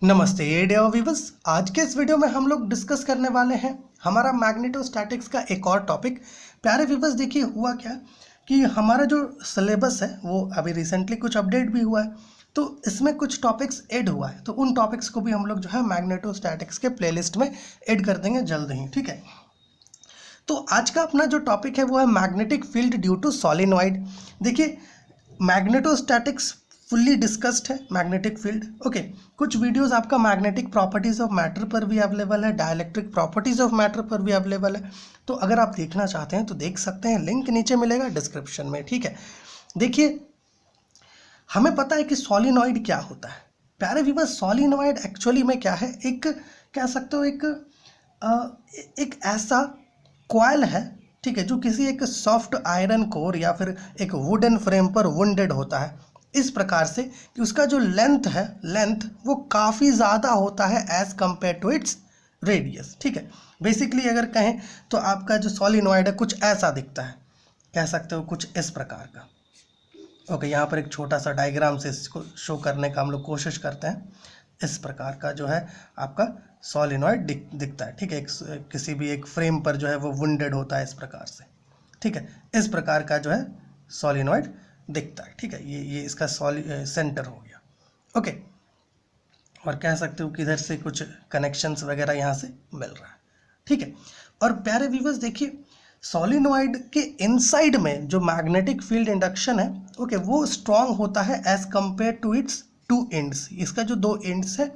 नमस्ते dear viewers. आज के इस वीडियो में हम लोग डिस्कस करने वाले हैं हमारा मैग्नेटोस्टैटिक्स का एक और टॉपिक। प्यारे व्यूअर्स, देखिए हुआ क्या कि हमारा जो सिलेबस है वो अभी रिसेंटली कुछ अपडेट भी हुआ है, तो इसमें कुछ टॉपिक्स ऐड हुआ है, तो उन टॉपिक्स को भी हम लोग जो है मैग्नेटोस्टैटिक्स के प्लेलिस्ट में ऐड कर देंगे जल्द ही। ठीक है, तो आज का अपना जो टॉपिक है वो है magnetic field due to solenoid. देखिए, मैग्नेटोस्टैटिक्स फुल्ली डिस्कस्ड है मैग्नेटिक फील्ड। ओके, कुछ वीडियोस आपका मैग्नेटिक प्रॉपर्टीज ऑफ मैटर पर भी अवेलेबल है, डाइलेक्ट्रिक प्रॉपर्टीज ऑफ मैटर पर भी अवेलेबल है, तो अगर आप देखना चाहते हैं तो देख सकते हैं, लिंक नीचे मिलेगा डिस्क्रिप्शन में। ठीक है, देखिए हमें पता है कि सोलिनॉइड क्या होता है। प्यारे व्यूअर्स, सोलिनॉइड एक्चुअली में क्या है, एक कह सकते हो एक ऐसा कॉइल है, ठीक है, जो किसी एक सॉफ्ट आयरन कोर या फिर एक वुडन फ्रेम पर वुंडेड होता है इस प्रकार से कि उसका जो लेंथ वो काफ़ी ज़्यादा होता है as compare to its radius. ठीक है, बेसिकली अगर कहें तो आपका जो सोलिनॉइड है कुछ ऐसा दिखता है, कह सकते हो कुछ इस प्रकार का। ओके, यहाँ पर एक छोटा सा डायग्राम से इसको शो करने का हम लोग कोशिश करते हैं। इस प्रकार का जो है आपका सोलिनॉइड दिखता है। ठीक है, किसी भी एक फ्रेम पर जो है वो वुंडेड होता है इस प्रकार से। ठीक है, इस प्रकार का जो है सोलिनॉइड दिखता है। ठीक है, ये इसका सेंटर हो गया। ओके, और कह सकते हो कि इधर से कुछ कनेक्शंस वगैरह यहाँ से मिल रहा है। ठीक है, और प्यारे व्यूअर्स देखिए, सोलिनॉइड के इनसाइड में जो मैग्नेटिक फील्ड इंडक्शन है, ओके, वो स्ट्रांग होता है as compare to its two ends. इसका जो दो एंड्स है,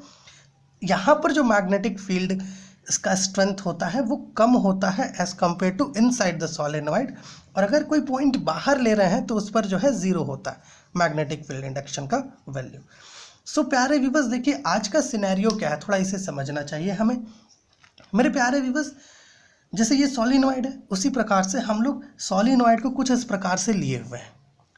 यहाँ पर जो मैग्नेटिक फील्ड इसका स्ट्रेंथ होता है वो कम होता है as compare to inside the solenoid, और अगर कोई पॉइंट बाहर ले रहे हैं तो उस पर जो है जीरो होता है मैग्नेटिक फील्ड इंडक्शन का वैल्यू। सो प्यारे व्यूअर्स देखिए, आज का सिनेरियो क्या है थोड़ा इसे समझना चाहिए हमें। मेरे प्यारे व्यूअर्स, जैसे ये सोलिनॉइड है उसी प्रकार से हम लोग सोलिनॉइड को कुछ इस प्रकार से लिए हुए हैं।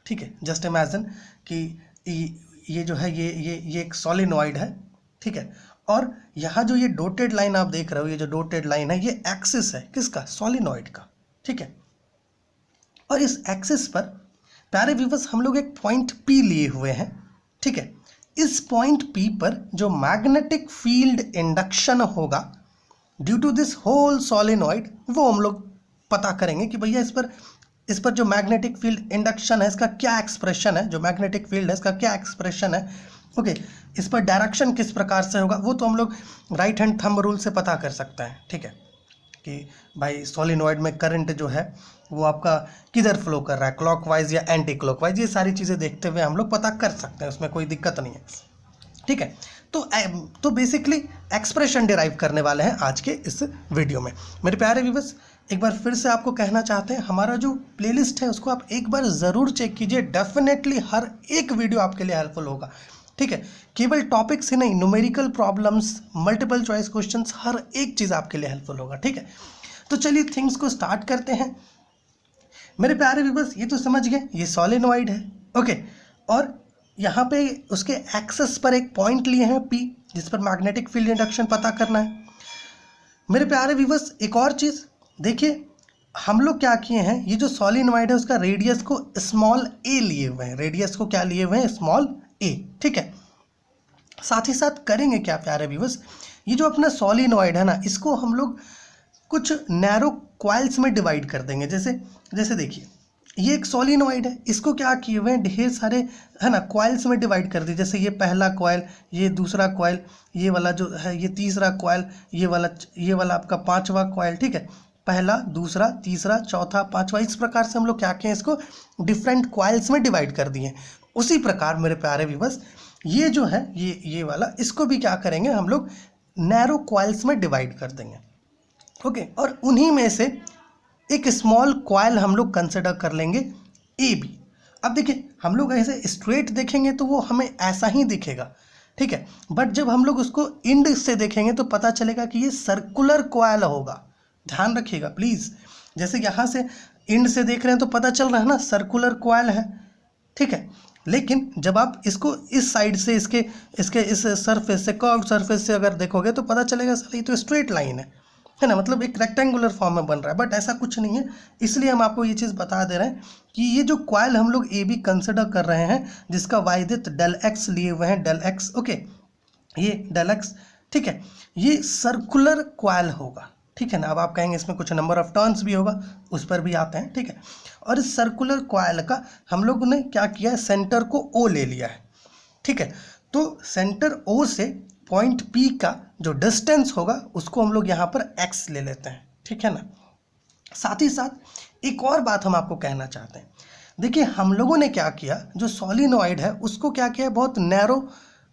ठीक है, जस्ट इमेजिन कि ये जो है ये एक सोलिनॉइड है। ठीक है, और यहाँ जो ये डॉटेड लाइन आप देख रहे हो, ये जो डॉटेड लाइन है ये एक्सिस है किसका, सोलिनॉइड का। ठीक है, और इस एक्सिस पर प्यारे व्यूअर्स हम लोग एक पॉइंट P लिए हुए हैं। ठीक है, इस पॉइंट P पर जो मैग्नेटिक फील्ड इंडक्शन होगा due to this whole solenoid, वो हम लोग पता करेंगे कि भैया इस पर जो मैग्नेटिक फील्ड इंडक्शन है इसका क्या एक्सप्रेशन है, जो मैग्नेटिक फील्ड है इसका क्या एक्सप्रेशन है। ओके, इस पर डायरेक्शन किस प्रकार से होगा वो तो हम लोग राइट हैंड थंब रूल से पता कर सकते हैं। ठीक है, कि भाई सोलिनॉइड में करंट जो है वो आपका किधर फ्लो कर रहा है, क्लॉकवाइज या एंटी क्लॉकवाइज, ये सारी चीज़ें देखते हुए हम लोग पता कर सकते हैं, उसमें कोई दिक्कत नहीं है। ठीक है, तो बेसिकली एक्सप्रेशन डिराइव करने वाले हैं आज के इस वीडियो में। मेरे प्यारे व्यूअर्स, एक बार फिर से आपको कहना चाहते हैं, हमारा जो प्लेलिस्ट है उसको आप एक बार ज़रूर चेक कीजिए। डेफिनेटली हर एक वीडियो आपके लिए हेल्पफुल होगा। ठीक है, केवल टॉपिक्स ही नहीं, numerical problems, multiple choice questions, हर एक चीज़ आपके लिए हेल्पफुल होगा। ठीक है, तो चलिए थिंग्स को स्टार्ट करते हैं। मेरे प्यारे व्यूअर्स, ये तो समझ गए ये सोलिनॉइड है। ओके, और यहाँ पे उसके एक्सेस पर एक पॉइंट लिए हैं P, जिस पर मैग्नेटिक फील्ड इंडक्शन पता करना है। मेरे प्यारे व्यूअर्स, एक और चीज़ देखिए, हम लोग क्या किए हैं, ये जो सोलिनॉइड है उसका रेडियस को स्मॉल a लिए हुए हैं। रेडियस को क्या लिए हुए हैं, स्मॉल a। ठीक है, साथ ही साथ करेंगे क्या प्यारे व्यूअर्स, ये जो अपना सोलिनॉइड है ना, इसको हम लोग कुछ नैरो कॉइल्स में डिवाइड कर देंगे। जैसे देखिए, ये एक सोलिनॉइड है, इसको क्या किए हुए हैं, ढेर सारे है ना कॉइल्स में डिवाइड कर दिए। जैसे ये पहला कॉइल, ये दूसरा कॉइल, ये वाला जो है ये तीसरा कॉइल, ये वाला आपका पांचवा कॉइल। ठीक है, पहला, दूसरा, तीसरा, चौथा, पांचवा, इस प्रकार से हम लोग क्या किए, इसको डिफरेंट कॉइल्स में डिवाइड कर दिए। उसी प्रकार मेरे प्यारे व्यूअर्स, ये जो है ये वाला, इसको भी क्या करेंगे हम लोग, नैरो कॉइल्स में डिवाइड कर देंगे। ओके, और उन्हीं में से एक स्मॉल कॉइल हम लोग कंसिडर कर लेंगे AB। अब देखिए, हम लोग ऐसे स्ट्रेट देखेंगे तो वो हमें ऐसा ही दिखेगा। ठीक है, बट जब हम लोग उसको इंड से देखेंगे तो पता चलेगा कि ये सर्कुलर कॉइल होगा। ध्यान रखिएगा प्लीज़, जैसे यहाँ से इंड से देख रहे हैं तो पता चल रहा है ना सर्कुलर कॉइल है। ठीक है, लेकिन जब आप इसको इस साइड से इसके इस सरफेस से, कर्व सरफेस से अगर देखोगे तो पता चलेगा सर ये तो स्ट्रेट लाइन है ना, मतलब एक रेक्टेंगुलर फॉर्म में बन रहा है, बट ऐसा कुछ नहीं है। इसलिए हम आपको ये चीज़ बता दे रहे हैं कि ये जो कॉइल हम लोग AB कंसिडर कर रहे हैं, जिसका वायदित डेल एक्स लिए हुए हैं, डेल एक्स। ओके, ये डेल एक्स, ठीक है। ये सर्कुलर क्वाइल होगा, ठीक है ना। अब आप कहेंगे इसमें कुछ नंबर ऑफ टर्न्स भी होगा, उस पर भी आते हैं, ठीक है। और इस सर्कुलर क्वाइल का हम लोगों ने क्या किया है, सेंटर को ओ ले लिया है, ठीक है। तो सेंटर ओ से पॉइंट पी का जो डिस्टेंस होगा उसको हम लोग यहाँ पर एक्स ले लेते हैं, ठीक है ना। साथ ही साथ एक और बात हम आपको कहना चाहते हैं। देखिए हम लोगों ने क्या किया, जो सॉलिनॉइड है उसको क्या किया है, बहुत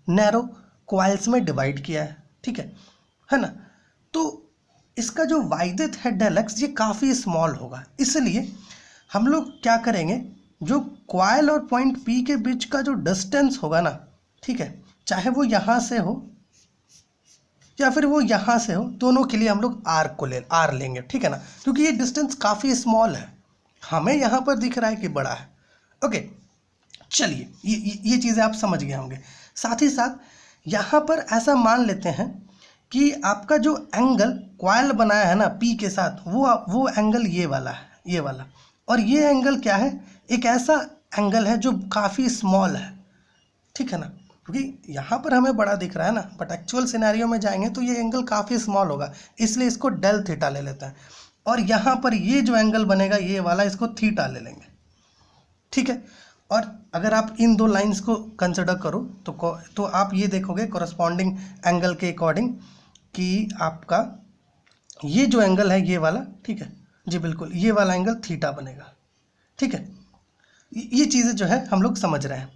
नैरो क्वाइल्स में डिवाइड किया है, ठीक है ना। तो इसका जो वाइदित है डेल एक्स ये काफ़ी स्मॉल होगा, इसलिए हम लोग क्या करेंगे, जो क्वाइल और पॉइंट पी के बीच का जो डिस्टेंस होगा ना, ठीक है, चाहे वो यहाँ से हो या फिर वो यहाँ से हो, दोनों के लिए हम लोग आर लेंगे, ठीक है ना। क्योंकि ये डिस्टेंस काफ़ी स्मॉल है, हमें यहाँ पर दिख रहा है कि बड़ा है। ओके, चलिए ये चीज़ें आप समझ गए होंगे। साथ ही साथ यहाँ पर ऐसा मान लेते हैं कि आपका जो एंगल क्वाइल बनाया है ना पी के साथ, वो एंगल ये वाला है, ये वाला। और ये एंगल क्या है, एक ऐसा एंगल है जो काफ़ी स्मॉल है, ठीक है ना। क्योंकि यहाँ पर हमें बड़ा दिख रहा है ना, बट एक्चुअल सिनेरियो में जाएंगे तो ये एंगल काफ़ी स्मॉल होगा, इसलिए इसको डेल थीटा ले लेते हैं। और यहाँ पर ये जो एंगल बनेगा ये वाला, इसको थीटा ले लेंगे, ठीक है। और अगर आप इन दो लाइंस को कंसिडर करो तो आप ये देखोगे कोरस्पॉन्डिंग एंगल के अकॉर्डिंग कि आपका ये जो एंगल है ये वाला, ठीक है जी, बिल्कुल ये वाला एंगल थीटा बनेगा, ठीक है। ये चीज़ें जो है हम लोग समझ रहे हैं।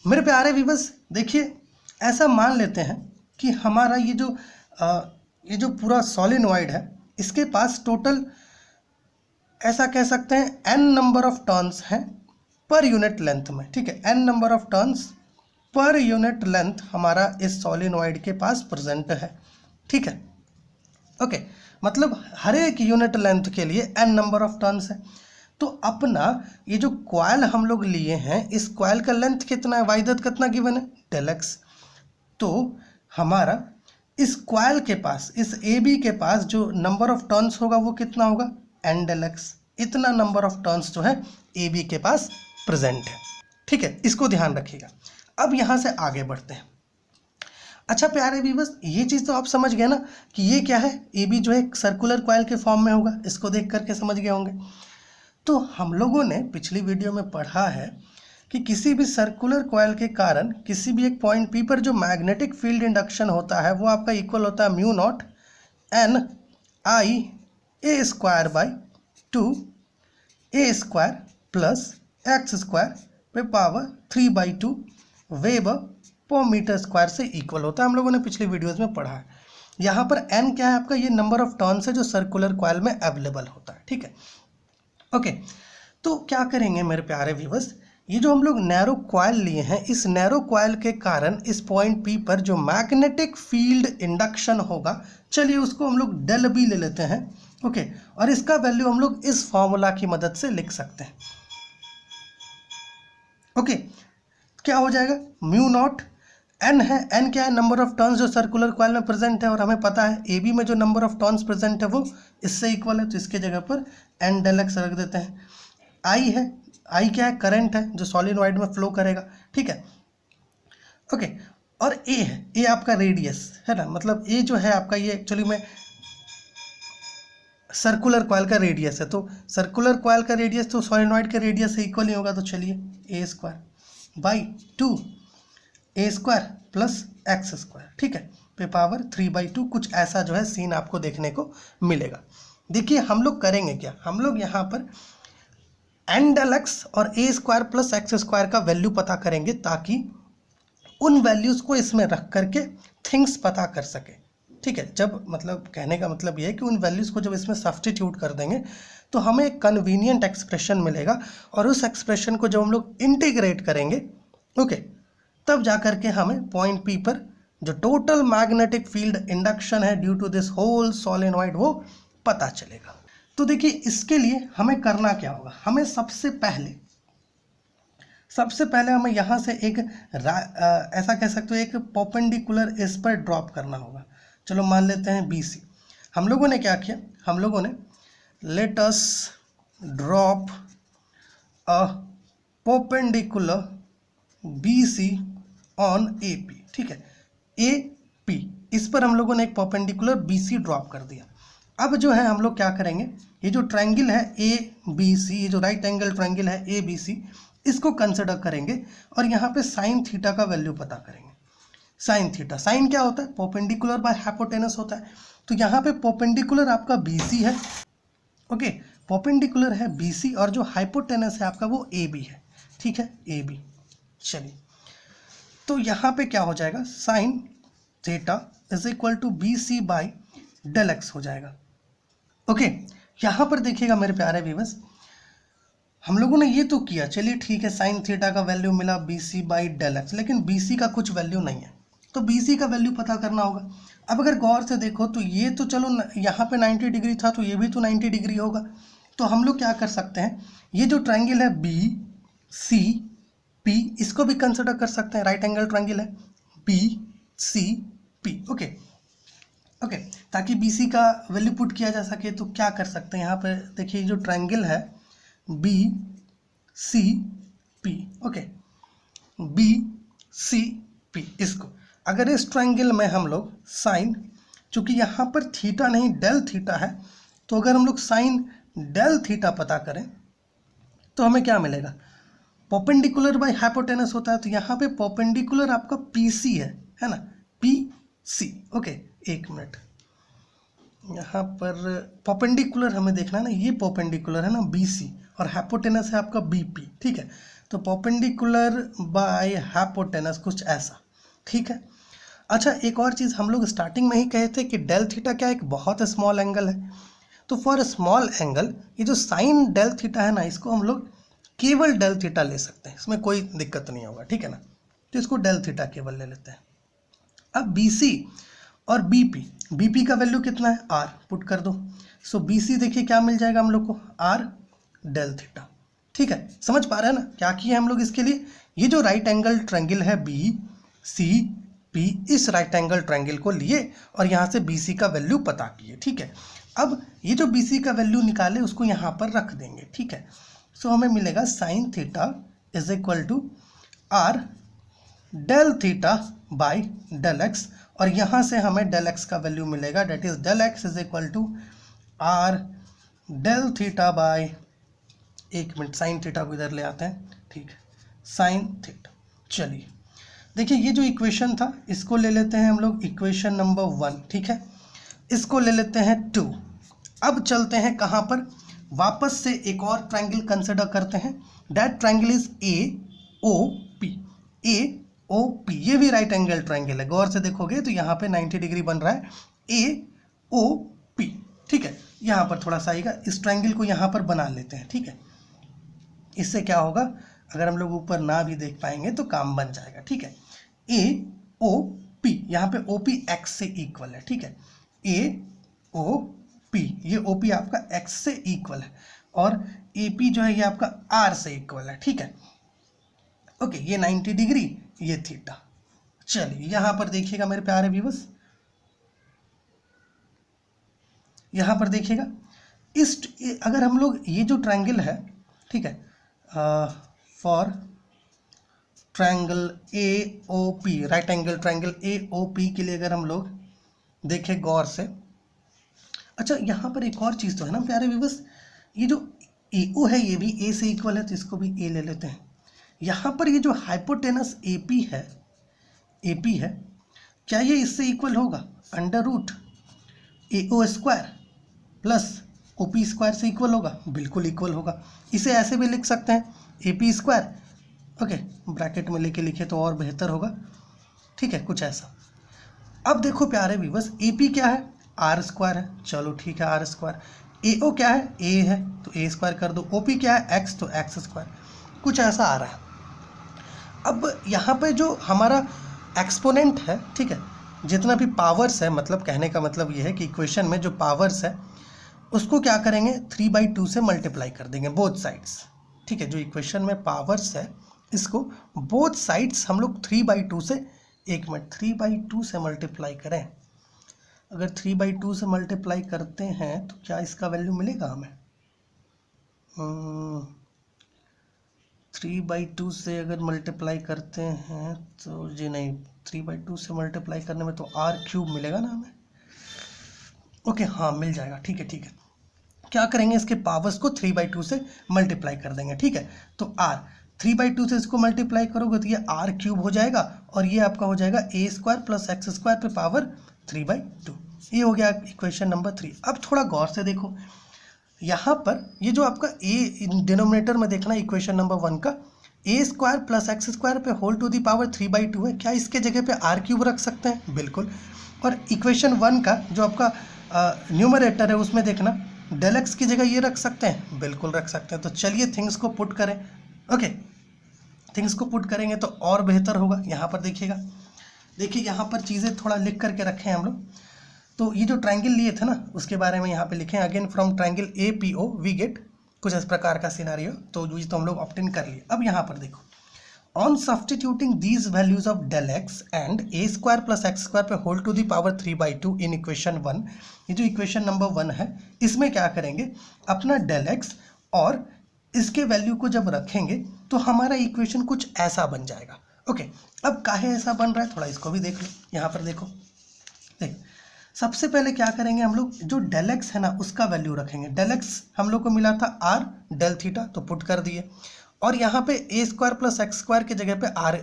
मेरे प्यारे व्यूअर्स, देखिए ऐसा मान लेते हैं कि हमारा ये जो पूरा सॉलिनॉइड है इसके पास टोटल ऐसा कह सकते हैं n नंबर ऑफ टर्न्स हैं पर यूनिट लेंथ में, ठीक है। n number of turns per unit length हमारा इस सॉलिनॉइड के पास प्रेजेंट है, ठीक है। ओके, मतलब हर एक यूनिट लेंथ के लिए n नंबर ऑफ टर्न्स है। तो अपना ये जो क्वाइल हम लोग लिए हैं, इस क्वाइल का लेंथ कितना है, वाइदत कितना गिवन है, डेल एक्स। तो हमारा इस क्वाइल के पास, इस ए बी के पास जो नंबर ऑफ टर्न्स होगा वो कितना होगा, एन डेल एक्स। इतना नंबर ऑफ टर्न्स जो है ए बी के पास प्रेजेंट है, ठीक है। इसको ध्यान रखिएगा। अब यहाँ से आगे बढ़ते हैं। अच्छा प्यारे व्यूअर्स, ये चीज़ तो आप समझ गए ना कि ये क्या है, ए बी जो है एक सर्कुलर क्वाइल के फॉर्म में होगा, इसको देख करके समझ गए होंगे। तो हम लोगों ने पिछली वीडियो में पढ़ा है कि किसी भी सर्कुलर कॉइल के कारण किसी भी एक पॉइंट पी पर जो मैग्नेटिक फील्ड इंडक्शन होता है वो आपका इक्वल होता है mu naught N I A square by 2 A square plus X square पे पावर 3/2 वेबर पर मीटर स्क्वायर से इक्वल होता है। हम लोगों ने पिछली वीडियोज़ में पढ़ा है। यहाँ पर एन क्या है आपका, ये नंबर ऑफ टर्न्स है जो सर्कुलर कॉइल में अवेलेबल होता है, ठीक है। ओके, तो क्या करेंगे मेरे प्यारे व्यूअर्स, ये जो हम लोग नैरो क्वाइल लिए हैं, इस नैरो क्वाइल के कारण इस पॉइंट पी पर जो मैग्नेटिक फील्ड इंडक्शन होगा, चलिए उसको हम लोग डेल बी ले लेते हैं, ओके। और इसका वैल्यू हम लोग इस फॉर्मूला की मदद से लिख सकते हैं, ओके। क्या हो जाएगा, म्यू नॉट एन है, एन क्या है, नंबर ऑफ टर्न्स जो सर्कुलर कॉइल में प्रेजेंट है, और हमें पता है ए बी में जो नंबर ऑफ टर्न्स प्रेजेंट है वो इससे इक्वल है, तो इसके जगह पर एन डेल एक्स रख देते हैं। आई है, आई क्या है, करंट है जो सॉलिनॉइड में फ्लो करेगा, ठीक है, ओके। और ए है, ए आपका रेडियस है ना, मतलब ए जो है आपका ये एक्चुअली में सर्कुलर कॉइल का रेडियस है, तो सर्कुलर कॉइल का रेडियस तो सॉलिनॉइड के रेडियस से इक्वल ही होगा, तो चलिए A square by 2 A square plus X square, ठीक है, पे पावर 3/2, कुछ ऐसा जो है सीन आपको देखने को मिलेगा। देखिए हम लोग करेंगे क्या, हम लोग यहाँ पर एन डेल एक्स और ए स्क्वायर प्लस एक्स स्क्वायर का वैल्यू पता करेंगे, ताकि उन वैल्यूज़ को इसमें रख करके थिंग्स पता कर सके, ठीक है। जब मतलब कहने का मतलब ये है कि उन वैल्यूज़ को जब इसमें सब्स्टिट्यूट कर देंगे तो हमें एक कन्वीनियंट एक्सप्रेशन मिलेगा, और उस एक्सप्रेशन को जब हम लोग इंटीग्रेट करेंगे, ओके, तब जा करके हमें पॉइंट पी पर जो टोटल मैग्नेटिक फील्ड इंडक्शन है due to this whole solenoid वो पता चलेगा। तो देखिए इसके लिए हमें करना क्या होगा, हमें सबसे पहले हमें यहाँ से एक ऐसा कह सकते हो एक परपेंडिकुलर इस पर ड्रॉप करना होगा। चलो मान लेते हैं बी सी। हम लोगों ने क्या किया, हम लोगों ने let us drop a perpendicular B C on A P, ठीक है। ए पी, इस पर हम लोगों ने एक परपेंडिकुलर बी सी ड्रॉप कर दिया। अब जो है हम लोग क्या करेंगे, ये जो ट्रायंगल है ए बी सी, ये जो राइट एंगल ट्रायंगल है ए बी सी, इसको कंसिडर करेंगे और यहाँ पे साइन थीटा का वैल्यू पता करेंगे। साइन थीटा, साइन क्या होता है, परपेंडिकुलर बाय हाइपोटेनस होता है। तो यहाँ पे परपेंडिकुलर आपका बी सी है, ओके, परपेंडिकुलर है बी सी, और जो हाइपोटेनस है आपका वो ए बी है, ठीक है, ए बी। चलिए, तो यहाँ पे क्या हो जाएगा, sine theta is equal to B C by del x हो जाएगा। ओके, यहाँ पर देखिएगा मेरे प्यारे व्यूअर्स, हम लोगों ने ये तो किया, चलिए ठीक है, साइन थीटा का वैल्यू मिला B C by del x, लेकिन बी सी का कुछ वैल्यू नहीं है, तो बी सी का वैल्यू पता करना होगा। अब अगर गौर से देखो तो ये तो चलो यहाँ पे 90 डिग्री था, तो ये भी तो 90 डिग्री होगा। तो हम लोग क्या कर सकते हैं, ये जो ट्रायंगल है बी सी पी, इसको भी कंसिडर कर सकते हैं, राइट एंगल ट्रायंगल है B C P. Okay okay, ताकि बी सी का वैल्यू पुट किया जा सके तो क्या कर सकते हैं, यहाँ पर देखिए जो ट्रायंगल है B C P, okay, B C P, इसको अगर इस ट्रायंगल में हम लोग साइन, चूंकि यहाँ पर थीटा नहीं डेल थीटा है, तो अगर हम लोग साइन डेल थीटा पता करें तो हमें क्या मिलेगा, परपेंडिकुलर बाय हाइपोटेनस होता है, तो यहाँ पे परपेंडिकुलर आपका पी सी है ना, पी सी। ओके, एक मिनट, यहाँ पर परपेंडिकुलर हमें देखना है ना, ये परपेंडिकुलर है ना बी सी, और हाइपोटेनस है आपका बी पी, ठीक है, तो परपेंडिकुलर बाय हाइपोटेनस कुछ ऐसा, ठीक है। अच्छा, एक और चीज़ हम लोग स्टार्टिंग में ही कहे थे कि डेल थीटा क्या एक बहुत स्मॉल एंगल है, तो फॉर स्मॉल एंगल ये जो साइन डेल थीटा है ना, इसको हम लोग केवल डेल थीटा ले सकते हैं, इसमें कोई दिक्कत नहीं होगा, ठीक है ना, तो इसको डेल थीटा केवल ले लेते हैं। अब बी सी और बी पी का वैल्यू कितना है, आर, पुट कर दो, सो बी सी देखिए क्या मिल जाएगा हम लोग को, आर डेल थीटा, ठीक है, समझ पा रहे हैं ना क्या किए हम लोग इसके लिए, ये जो राइट एंगल ट्रायंगल है बी सी पी, इस राइट एंगल ट्रायंगल को लिए और यहाँ से बी सी का वैल्यू पता किए, ठीक है। अब ये जो बी सी का वैल्यू निकाले उसको यहाँ पर रख देंगे, ठीक है, सो हमें मिलेगा sine theta is equal to R del theta by del x, और यहाँ से हमें डेल एक्स का वैल्यू मिलेगा, that is del x is equal to R del theta by, एक मिनट साइन थीटा को इधर ले आते हैं, ठीक है, साइन थीटा। चलिए देखिए, ये जो इक्वेशन था इसको ले लेते हैं हम लोग इक्वेशन नंबर 1, ठीक है, इसको ले लेते हैं 2। अब चलते हैं कहाँ पर, वापस से एक और ट्रायंगल कंसिडर करते हैं, that triangle is A O P, A O P, ये भी राइट एंगल ट्रायंगल है, गौर से देखोगे तो यहाँ पे 90 डिग्री बन रहा है, ए ओ पी, ठीक है, यहाँ पर थोड़ा सा आएगा, इस ट्रायंगल को यहाँ पर बना लेते हैं, ठीक है, इससे क्या होगा, अगर हम लोग ऊपर ना भी देख पाएंगे तो काम बन जाएगा, ठीक है, ए ओ पी, यहाँ पे ओ पी एक्स से इक्वल है, ठीक है, ए ओ पी, ये ओ पी आपका एक्स से इक्वल है, और ए पी जो है ये आपका आर से इक्वल है, ठीक है, ओके, ये 90 डिग्री, ये थीटा। चलिए यहाँ पर देखिएगा मेरे प्यारे व्यूअर्स, यहाँ पर देखिएगा, इस अगर हम लोग ये जो ट्रायंगल है, ठीक है, for triangle A O P, right angle triangle A O P के लिए अगर हम लोग देखें गौर से, अच्छा यहाँ पर एक और चीज़ तो है ना प्यारे व्यूअर्स, ये जो ए ओ है ये भी ए से इक्वल है, तो इसको भी ए ले लेते हैं। यहाँ पर ये जो हाइपोटेनस ए पी है, क्या ये इससे इक्वल होगा, under root A O square plus O P square से इक्वल होगा, बिल्कुल इक्वल होगा। इसे ऐसे भी लिख सकते हैं, A P square, okay, bracket में लेके लिखे तो और बेहतर होगा, ठीक है, कुछ ऐसा। अब देखो प्यारे व्यूअर्स, ए पी क्या है, आर स्क्वायर है, चलो ठीक है, आर स्क्वायर, ए ओ क्या है, ए है, तो ए स्क्वायर कर दो, ओ पी क्या है, एक्स, तो एक्स स्क्वायर, कुछ ऐसा आ रहा है। अब यहाँ पे जो हमारा एक्सपोनेंट है, ठीक है, जितना भी पावर्स है, मतलब कहने का मतलब ये है कि इक्वेशन में जो पावर्स है उसको क्या करेंगे, 3/2 से मल्टीप्लाई कर देंगे बोथ साइड्स, ठीक है, जो इक्वेशन में पावर्स है इसको बोथ साइड्स हम लोग 3/2 से, एक मिनट, 3/2 से मल्टीप्लाई करें, अगर 3/2 से मल्टीप्लाई करते हैं तो क्या इसका वैल्यू मिलेगा हमें, 3/2 से अगर मल्टीप्लाई करते हैं तो जी नहीं, 3/2 से मल्टीप्लाई करने में तो r³ मिलेगा ना हमें। ओके हाँ मिल जाएगा, ठीक है ठीक है। क्या करेंगे, इसके पावर्स को 3/2 से मल्टीप्लाई कर देंगे, ठीक है। तो r 3/2 से इसको मल्टीप्लाई करोगे तो ये r³ हो जाएगा और ये आपका हो जाएगा a² + x² पे पावर 3/2। ये हो गया इक्वेशन नंबर 3। अब थोड़ा गौर से देखो, यहाँ पर ये जो आपका a डिनोमिनेटर में देखना इक्वेशन नंबर 1 का a² + x² पे होल टू दी पावर 3/2 है, क्या इसके जगह पे r³ रख सकते हैं? बिल्कुल। और इक्वेशन 1 का जो आपका न्यूमरेटर है उसमें देखना डेल एक्स की जगह ये रख सकते हैं, बिल्कुल रख सकते हैं। तो चलिए थिंग्स को पुट करें। ओके, थिंग्स को पुट करेंगे तो और बेहतर होगा। यहाँ पर देखिएगा, देखिए यहाँ पर चीज़ें थोड़ा लिख करके रखें हम लोग। तो ये जो ट्रायंगल लिए थे ना उसके बारे में यहाँ पे लिखें, again from triangle APO we get, कुछ इस प्रकार का सिनारियो। तो तो हम लोग ऑप्टेन कर लिए। अब यहाँ पर देखो, on substituting these values of del x and a² + x² पे whole to the power 3/2 in equation 1, ये जो इक्वेशन नंबर 1 है इसमें क्या करेंगे, अपना डेल एक्स और इसके वैल्यू को जब रखेंगे तो हमारा इक्वेशन कुछ ऐसा बन जाएगा। ओके, अब काहे ऐसा बन रहा है थोड़ा इसको भी देख लो। यहाँ पर देखो, देख सबसे पहले क्या करेंगे हम लोग, जो डेल एक्स है ना उसका वैल्यू रखेंगे। डेल एक्स हम लोग को मिला था r डेल थीटा, तो पुट कर दिए। और यहाँ पे a² + x² की जगह पे r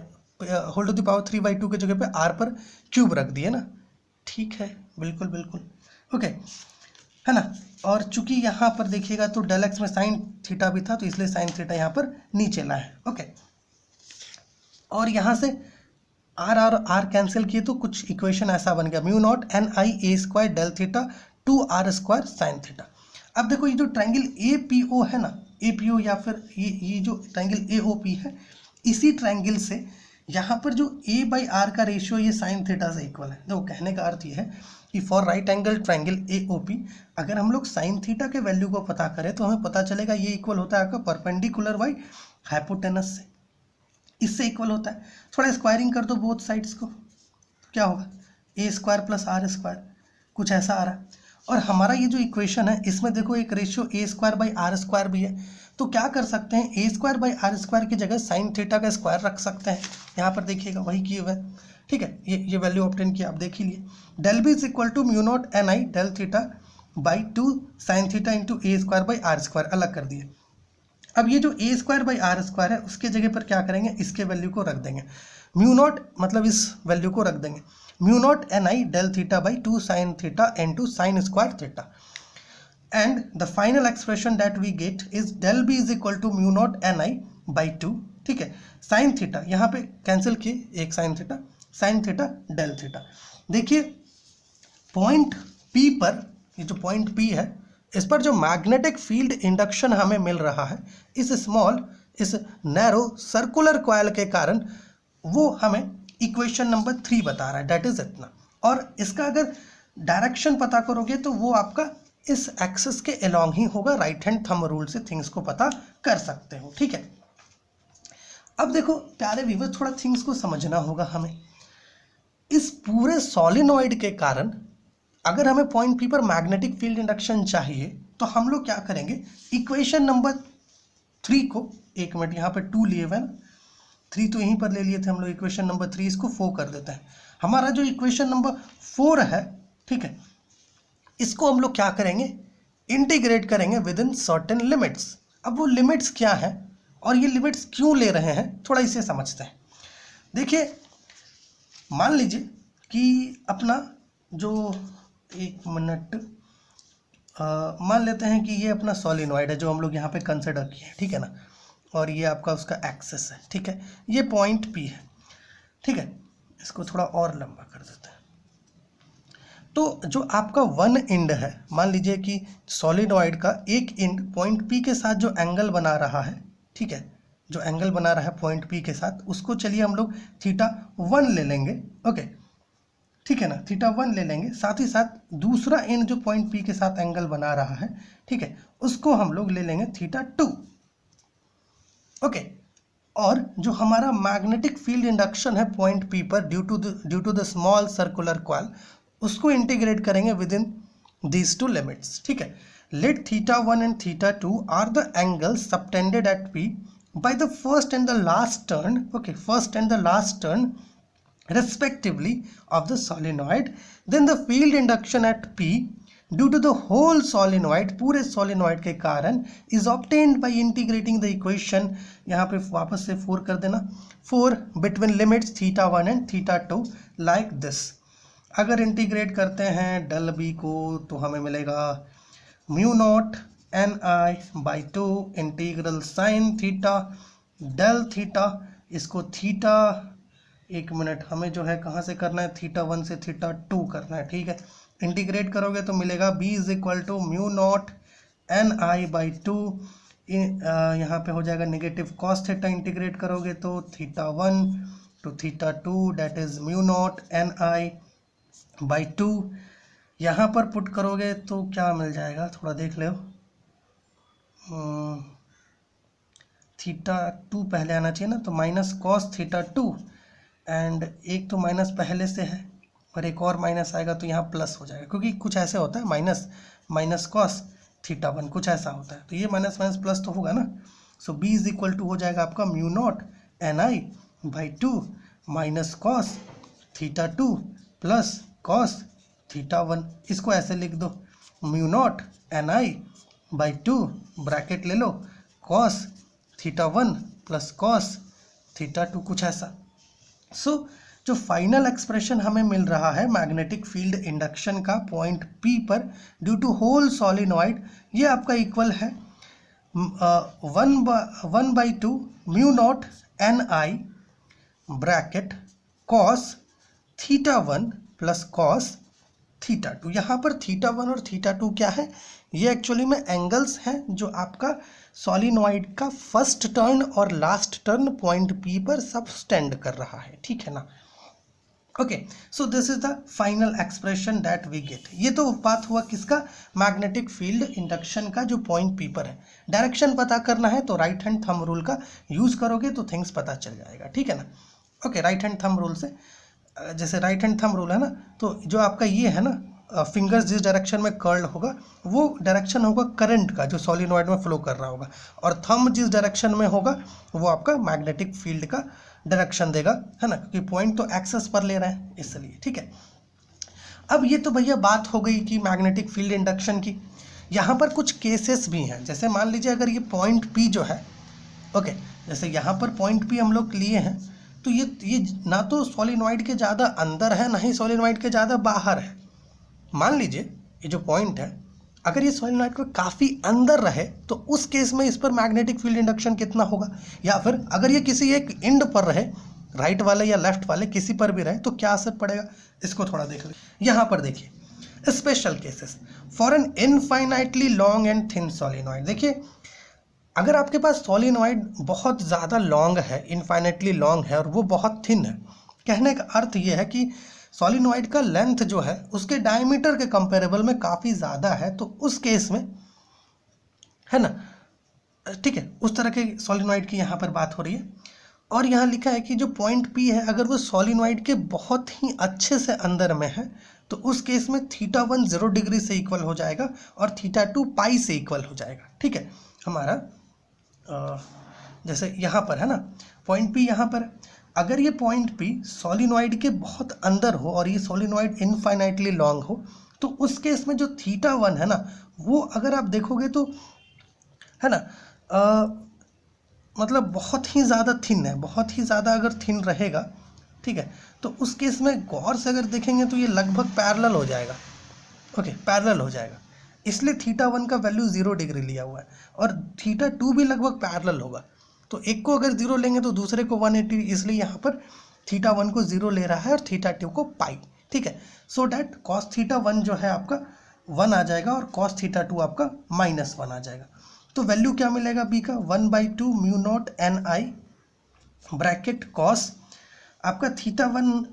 whole to the power 3/2 की जगह पे r पर क्यूब रख दिए ना, ठीक है, बिल्कुल बिल्कुल ओके है ना। और चूंकि यहाँ पर देखिएगा तो डेल एक्स में साइन थीटा भी था तो इसलिए साइन थीटा यहाँ पर नीचे लाए, ओके। और यहाँ से r और r कैंसिल किए तो कुछ इक्वेशन ऐसा बन गया, μ0 NiA² del theta 2r² sine theta. अब देखो ये जो ट्रायंगल APO है ना, APO या फिर ये जो ट्रायंगल AOP है, इसी ट्रायंगल से यहाँ पर जो a/r का रेशियो ये साइन थीटा से इक्वल है। देखो कहने का अर्थ ये है कि for right angle triangle AOP अगर हम लोग साइन थीटा के वैल्यू को पता करें तो हमें पता चलेगा ये इक्वल होता है आपका परपेंडिकुलर बाई हाइपोटेनस से, इससे इक्वल होता है। थोड़ा स्क्वायरिंग कर दो बोथ साइड्स को, क्या होगा a² + r², कुछ ऐसा आ रहा है। और हमारा ये जो इक्वेशन है इसमें देखो एक रेशियो a²/r² भी है, तो क्या कर सकते हैं, a²/r² की जगह साइन थीटा का स्क्वायर रख सकते हैं। यहाँ पर देखिएगा वही किए हुए, ठीक है। ये वैल्यू ऑब्टेन किया, आप देख ही लिए। Del b = μ0 Ni del theta by 2 sine theta into a²/r² अलग कर दिए। अब ये जो a²/r² है उसके जगह पर क्या करेंगे, इसके वैल्यू को रख देंगे। μ0 मतलब इस वैल्यू को रख देंगे, μ0 Ni del theta by 2 sine theta into sine square theta. And the final expression that we get is del b = μ0 Ni by 2, ठीक है। साइन थीटा यहाँ पे कैंसिल किए, एक साइन थीटा डेल थीटा। देखिए पॉइंट P पर, ये जो पॉइंट P है इस पर जो मैग्नेटिक फील्ड इंडक्शन हमें मिल रहा है इस नैरो सर्कुलर कॉइल के कारण, वो हमें इक्वेशन नंबर 3 बता रहा है, डेट इज इतना। और इसका अगर डायरेक्शन पता करोगे तो वो आपका इस एक्सिस के अलोंग ही होगा। राइट हैंड थंब रूल से थिंग्स को पता कर सकते हो, ठीक है। अब देखो प्यारे व्यूअर्स, थोड़ा थिंग्स को समझना होगा हमें। इस पूरे सॉलिनॉइड के कारण अगर हमें पॉइंट P पर मैग्नेटिक फील्ड इंडक्शन चाहिए तो हम लोग क्या करेंगे, इक्वेशन नंबर 3 को, एक मिनट यहाँ पे 2 लिए हुए ना, 3 तो यहीं पर ले लिए थे हम लोग, इक्वेशन नंबर 3 इसको 4 कर देते हैं। हमारा जो इक्वेशन नंबर 4 है, ठीक है, इसको हम लोग क्या करेंगे, इंटीग्रेट करेंगे विद इन सर्टेन लिमिट्स। अब वो लिमिट्स क्या है और ये लिमिट्स क्यों ले रहे हैं, थोड़ा इसे समझते हैं। देखिए मान लीजिए कि अपना जो, एक मिनट, मान लेते हैं कि ये अपना सॉलिनॉइड है जो हम लोग यहाँ पे कंसिडर किए हैं, ठीक है ना। और ये आपका उसका एक्सिस है, ठीक है। ये पॉइंट P है, ठीक है। इसको थोड़ा और लंबा कर देते हैं। तो जो आपका वन एंड है, मान लीजिए कि सॉलिनॉइड का एक एंड पॉइंट P के साथ जो एंगल बना रहा है, ठीक है, जो एंगल बना रहा है पॉइंट P के साथ, उसको चलिए हम लोग θ1 ले लेंगे, ओके, ठीक है ना, θ1 ले लेंगे। साथ ही साथ दूसरा एंड जो पॉइंट P के साथ एंगल बना रहा है, ठीक है, उसको हम लोग ले लेंगे θ2, ओके। और जो हमारा मैग्नेटिक फील्ड इंडक्शन है पॉइंट P पर due to the small circular coil, उसको इंटीग्रेट करेंगे within these two limits, ठीक है। Let θ1 and θ2 are the angles subtended at P by the first and the last turn, okay, first and the last turn respectively of the solenoid, then the field induction at P due to the whole solenoid, पूरे solenoid के कारण is obtained by integrating the equation, यहाँ पे वापस से 4 कर देना, 4 between limits θ1 and θ2 like this। अगर इंटीग्रेट करते हैं डेल बी को तो हमें मिलेगा mu naught N I by 2 integral sine theta del theta, इसको थीटा, एक मिनट, हमें जो है कहाँ से करना है, θ1 से θ2 करना है, ठीक है। इंटीग्रेट करोगे तो मिलेगा b is equal to mu naught N I by 2, यहाँ पे हो जाएगा नेगेटिव कॉस थीटा, इंटीग्रेट करोगे तो θ1 to θ2 that is mu naught N I by 2। यहाँ पर पुट करोगे तो क्या मिल जाएगा, थोड़ा देख लो, θ2 पहले आना चाहिए ना, तो माइनस कॉस θ2 एंड एक तो माइनस पहले से है और एक और माइनस आएगा तो यहाँ प्लस हो जाएगा, क्योंकि कुछ ऐसे होता है माइनस माइनस कॉस θ1 कुछ ऐसा होता है, तो ये माइनस माइनस प्लस तो होगा ना। So b is equal to हो जाएगा आपका mu naught N I by 2 minus cos θ2 plus cos θ1, इसको ऐसे लिख दो mu naught N I by 2 bracket ले लो कॉस θ1 प्लस कॉस θ2, कुछ ऐसा। सो जो फाइनल एक्सप्रेशन हमें मिल रहा है मैग्नेटिक फील्ड इंडक्शन का पॉइंट P पर ड्यू टू होल सॉलिनॉइड, ये आपका इक्वल है 1/2 mu naught N I bracket cos θ1 plus cos θ2। यहाँ पर θ1 और θ2 क्या है, ये एक्चुअली में एंगल्स हैं जो आपका सॉलिनॉइड का फर्स्ट टर्न और लास्ट टर्न पॉइंट P पर सब स्टैंड कर रहा है, ठीक है ना। Okay, so this is the final expression that we get. ये तो बात हुआ किसका, मैग्नेटिक फील्ड इंडक्शन का जो पॉइंट P पर है। डायरेक्शन पता करना है तो राइट हैंड थंब रूल का यूज़ करोगे तो थिंग्स पता चल जाएगा, ठीक है ना। Okay, right hand thumb rule से, जैसे राइट हैंड थंब रूल है ना, तो जो आपका ये है ना, फिंगर्स जिस डायरेक्शन में कर्ल होगा वो डायरेक्शन होगा करंट का जो सॉलिनॉइड में फ्लो कर रहा होगा, और थंब जिस डायरेक्शन में होगा वो आपका मैग्नेटिक फील्ड का डायरेक्शन देगा, है ना, क्योंकि पॉइंट तो एक्सेस पर ले रहे हैं इसलिए, ठीक है। अब ये तो भैया बात हो गई कि मैग्नेटिक फील्ड इंडक्शन की। यहाँ पर कुछ केसेस भी हैं, जैसे मान लीजिए अगर ये पॉइंट P जो है, ओके, जैसे यहाँ पर पॉइंट P हम लोग लिए हैं, तो ये ना तो सॉलिनॉइड के ज़्यादा अंदर है ना ही सॉलिनॉइड के ज़्यादा बाहर है। मान लीजिए ये जो पॉइंट है, अगर ये सॉलिनॉइड को काफ़ी अंदर रहे तो उस केस में इस पर मैग्नेटिक फील्ड इंडक्शन कितना होगा, या फिर अगर ये किसी एक एंड पर रहे, राइट वाले या लेफ्ट वाले किसी पर भी रहे, तो क्या असर पड़ेगा, इसको थोड़ा देख लें। यहाँ पर देखिए special cases for an infinitely long and thin solenoid. देखिए अगर आपके पास सॉलिनॉइड बहुत ज़्यादा लॉन्ग है, इनफाइनाइटली लॉन्ग है और वो बहुत थिन है, कहने का अर्थ ये है कि सॉलिनॉइड का लेंथ जो है उसके डायमीटर के कंपेरेबल में काफ़ी ज़्यादा है, तो उस केस में, है ना, ठीक है, उस तरह के सॉलिनॉइड की यहाँ पर बात हो रही है। और यहाँ लिखा है कि जो पॉइंट P है अगर वो सॉलिनॉइड के बहुत ही अच्छे से अंदर में है तो उस केस में θ1 0 डिग्री से इक्वल हो जाएगा और θ2 पाई से इक्वल हो जाएगा, ठीक है। हमारा जैसे यहाँ पर है ना पॉइंट P, यहाँ पर अगर ये पॉइंट P सॉलिनॉइड के बहुत अंदर हो और ये सॉलिनॉइड इनफाइनाइटली लॉन्ग हो, तो उस केस में जो θ1 है ना, वो अगर आप देखोगे तो, है ना, मतलब बहुत ही ज़्यादा थिन है, बहुत ही ज़्यादा अगर थिन रहेगा, ठीक है, तो उस केस में गौर से अगर देखेंगे तो ये लगभग पैरेलल हो जाएगा, ओके, पैरेलल हो जाएगा। इसलिए θ1 का वैल्यू 0 डिग्री लिया हुआ है और θ2 भी लगभग पैरेलल होगा, तो एक को अगर 0 लेंगे तो दूसरे को 180, इसलिए यहाँ पर θ1 को 0 ले रहा है और θ2 को पाई, ठीक है। सो डैट cos θ1 जो है आपका 1 आ जाएगा और cos θ2 आपका -1 आ जाएगा। तो वैल्यू क्या मिलेगा B का, 1/2 mu naught N I bracket cos आपका θ1,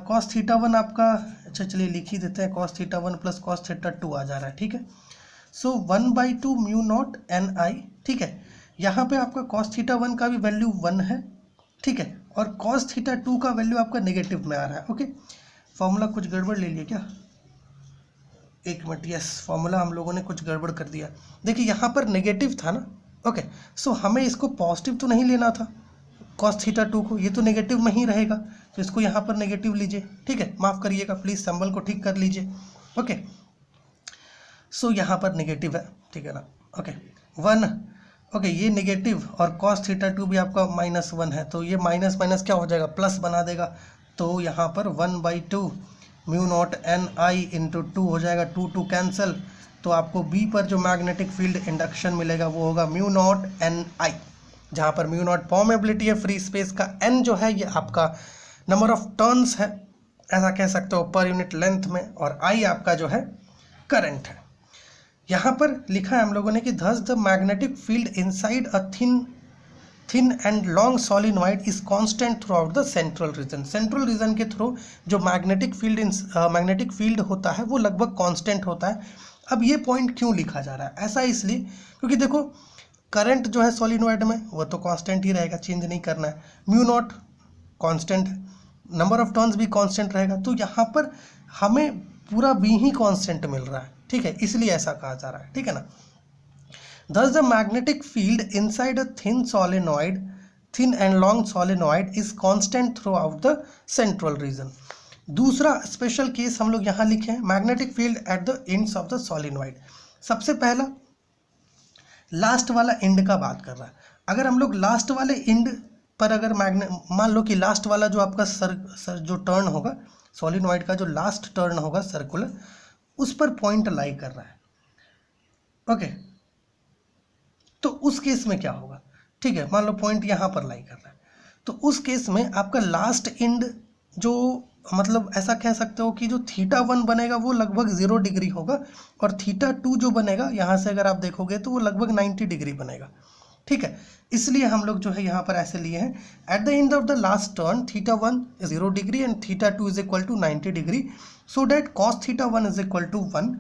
cos θ1 आपका, अच्छा चलिए लिख ही देते हैं, cos θ1 प्लस cos θ2 आ जा रहा है, ठीक है। सो 1/2 म्यू नॉट एन आई, ठीक है। यहाँ पे आपका cos θ1 का भी वैल्यू 1 है, ठीक है, और cos θ2 का वैल्यू आपका नेगेटिव में आ रहा है, ओके। फॉर्मूला कुछ गड़बड़ ले लिया क्या, एक मिनट, यस, फॉर्मूला हम लोगों ने कुछ गड़बड़ कर दिया। देखिए यहाँ पर नेगेटिव था ना, ओके, सो हमें इसको पॉजिटिव तो नहीं लेना था, कॉस थीटा 2 को, ये तो नेगेटिव में ही रहेगा तो इसको यहाँ पर नेगेटिव लीजिए, ठीक है, माफ़ करिएगा प्लीज़, सिंबल को ठीक कर लीजिए। ओके, सो यहाँ पर नेगेटिव है, ठीक है ना। ओके 1, ओके ये नेगेटिव और कॉस थीटा 2 भी आपका -1 है, तो ये माइनस माइनस क्या हो जाएगा, प्लस बना देगा। तो यहाँ पर 1/2 म्यू नॉट एन आई इंटू 2 हो जाएगा, 2 कैंसिल, तो आपको बी पर जो मैग्नेटिक फील्ड इंडक्शन मिलेगा वो होगा म्यू नॉट एन आई, जहाँ पर म्यू नॉट परमेबिलिटी है फ्री स्पेस का, एन जो है ये आपका नंबर ऑफ टर्न्स है, ऐसा कह सकते हो पर यूनिट लेंथ में, और आई आपका जो है करंट है। यहाँ पर लिखा है हम लोगों ने कि thus the magnetic field inside a thin and long solenoid is constant throughout the central region। Central region के थ्रू जो मैग्नेटिक फील्ड होता है वो लगभग कांस्टेंट होता है। अब ये पॉइंट क्यों लिखा जा रहा है, ऐसा इसलिए क्योंकि देखो करंट जो है सोलिनॉइड में वो तो कांस्टेंट ही रहेगा, चेंज नहीं करना है, म्यू नॉट कांस्टेंट है, नंबर ऑफ टर्न्स भी कांस्टेंट रहेगा, तो यहाँ पर हमें पूरा बी ही कांस्टेंट मिल रहा है, ठीक है, इसलिए ऐसा कहा जा रहा है, ठीक है ना। Thus the magnetic field inside a thin and long solenoid is constant throughout the central region। दूसरा स्पेशल केस हम लोग यहाँ लिखे हैं, magnetic field at the ends of the solenoid. सबसे पहला लास्ट वाला एंड का बात कर रहा है। अगर हम लोग लास्ट वाले एंड पर अगर मान लो कि लास्ट वाला जो आपका सर जो टर्न होगा सोलिनॉइड का, जो लास्ट टर्न होगा सर्कुलर, उस पर पॉइंट लाई कर रहा है, ओके, तो उस केस में क्या होगा, ठीक है, मान लो पॉइंट यहाँ पर लाई कर रहा है, तो उस केस में आपका लास्ट एंड जो मतलब ऐसा कह सकते हो कि जो θ1 बनेगा वो लगभग 0 डिग्री होगा, और θ2 जो बनेगा यहाँ से अगर आप देखोगे तो वो लगभग 90 डिग्री बनेगा, ठीक है। इसलिए हम लोग जो है यहाँ पर ऐसे लिए हैं, at the end of the last turn θ1 is 0 degree and θ2 is equal to 90 degree, so that cos θ1 is equal to 1,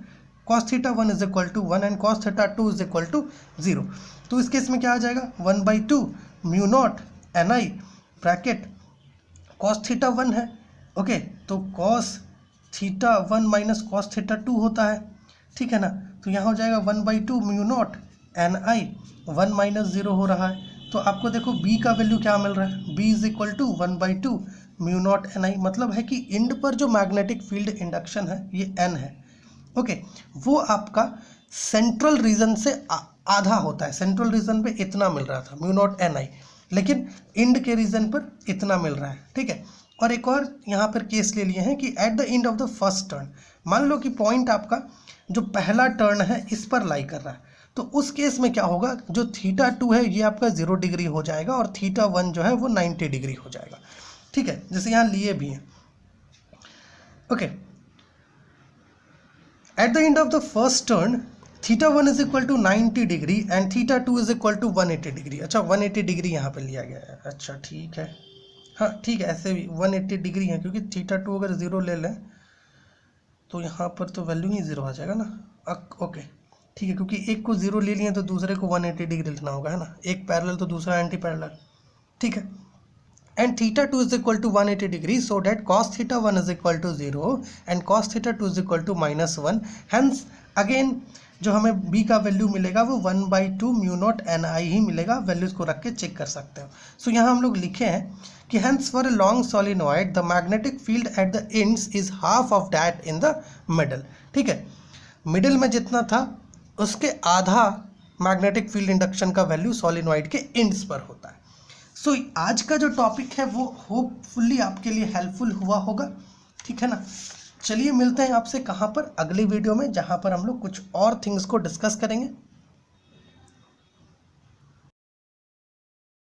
cos θ1 is equal to 1 and cos θ2 is equal to 0। तो इस केस में क्या आ जाएगा, 1/2 mu naught N I bracket cos θ1 है, okay, तो cos θ1 minus cos θ2 होता है, ठीक है ना, तो यहाँ हो जाएगा 1/2 म्यू नॉट एन आई, 1 - 0 हो रहा है, तो आपको देखो b का वैल्यू क्या मिल रहा है, b is equal to 1/2 mu naught N I, मतलब है कि इंड पर जो मैग्नेटिक फील्ड इंडक्शन है ये n है, ओके, वो आपका सेंट्रल रीजन से आधा होता है। सेंट्रल रीजन पे इतना मिल रहा था म्यू नॉट एन आई, लेकिन इंड के रीजन पर इतना मिल रहा है, ठीक है। और एक और यहाँ पर केस ले लिए हैं कि eight the end of the first turn, मान लो कि पॉइंट आपका जो पहला टर्न है इस पर लाई कर रहा है, तो उस केस में क्या होगा, जो θ2 है ये आपका 0 डिग्री हो जाएगा और θ1 जो है वो 90 डिग्री हो जाएगा, ठीक है, जैसे यहाँ लिए भी हैं, okay. At the end of the first turn θ1 is equal to 90 degree and θ2 is equal to 180 degree. अच्छा 180 डिग्री यहाँ पर लिया गया है, अच्छा ठीक है, हाँ ठीक है, ऐसे भी 180 डिग्री है क्योंकि θ2 अगर 0 ले लें तो यहाँ पर तो वैल्यू ही 0 आ जाएगा ना, ओके ठीक है, क्योंकि एक को 0 ले लिए तो दूसरे को 180 डिग्री लेना होगा, है ना, एक पैरेलल तो दूसरा एंटी पैरेलल, ठीक है। And θ2 is equal to 180 degree, so that cos θ1 is equal to 0 and cos θ2 is equal to -1, hence again जो हमें b का वैल्यू मिलेगा वो 1/2 म्यू नॉट एन आई ही मिलेगा, वैल्यूज को रख के चेक कर सकते हो। सो यहाँ हम लोग लिखे हैं कि hence for a long solenoid the magnetic field at the ends is half of that in the middle, ठीक है, मिडिल में जितना था उसके आधा मैग्नेटिक फील्ड इंडक्शन का वैल्यू सोलिनॉइड के एंड्स पर होता है। सो आज का जो टॉपिक है वो होपफुली आपके लिए हेल्पफुल हुआ होगा, ठीक है ना। चलिए मिलते हैं आपसे कहाँ पर, अगली वीडियो में, जहाँ पर हम लोग कुछ और थिंग्स को डिस्कस करेंगे।